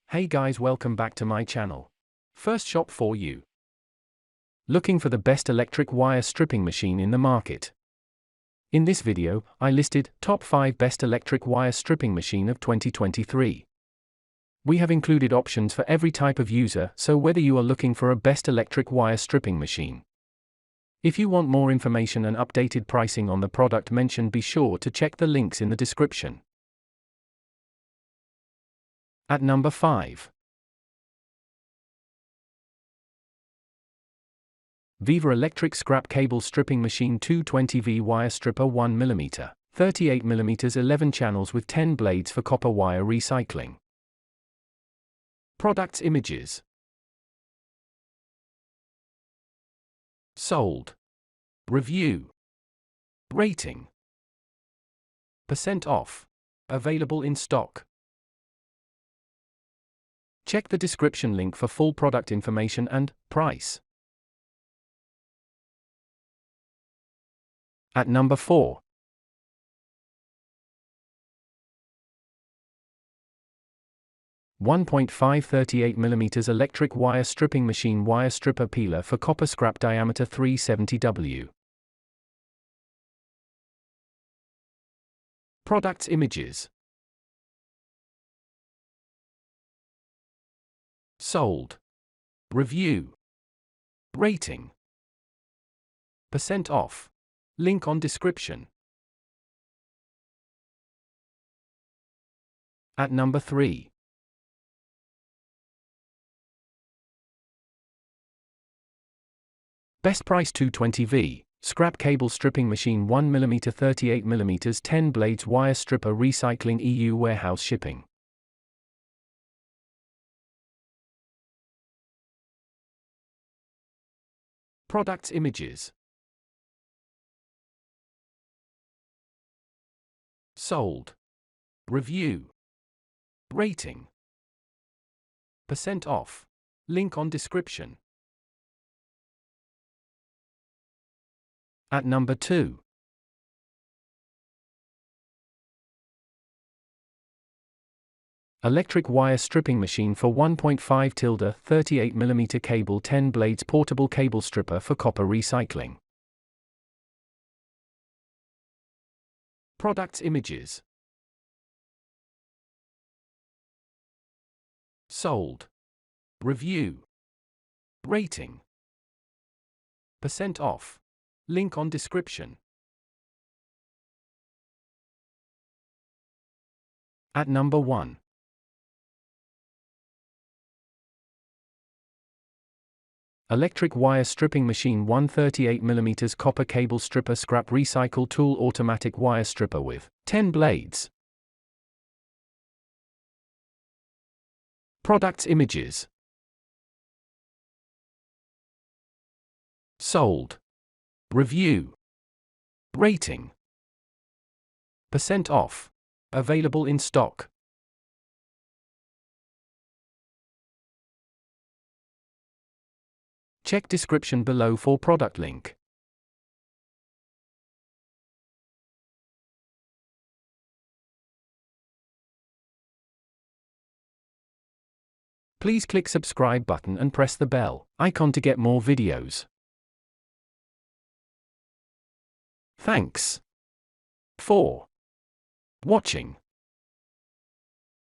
Hey guys, welcome back to my channel. First shop for you. Looking for the best electric wire stripping machine in the market. In this video, I listed top 5 best electric wire stripping machine of 2023. We have included options for every type of user, so whether you are looking for a best electric wire stripping machine. If you want more information and updated pricing on the product mentioned, be sure to check the links in the description. At number 5. VEVOR Electric Scrap Cable Stripping Machine 220V Wire Stripper 1mm, 38mm 11 channels with 10 blades for copper wire recycling. Products images. Sold. Review. Rating. % off. Available in stock. Check the description link for full product information and price. At number 4. $1.538mm Electric Wire Stripping Machine Wire Stripper Peeler for Copper Scrap Diameter 370W. Products images. Sold. Review. Rating. % off. Link on description. At number 3. Best Price 220V, Scrap Cable Stripping Machine 1mm 38mm 10 blades Wire Stripper Recycling EU Warehouse Shipping. Products images. Sold. Review. Rating. % off. Link on description. At number 2. Electric Wire Stripping Machine for 1.5 38mm Cable 10 blades Portable Cable Stripper for Copper Recycling. Products images. Sold. Review. Rating. % off. Link on description. At number 1. Electric Wire Stripping Machine 138mm Copper Cable Stripper Scrap Recycle Tool Automatic Wire Stripper with 10 blades. Products images. Sold. Review. Rating. % off. Available in stock. Check description below for product link. Please click subscribe button and press the bell icon to get more videos. Thanks for watching.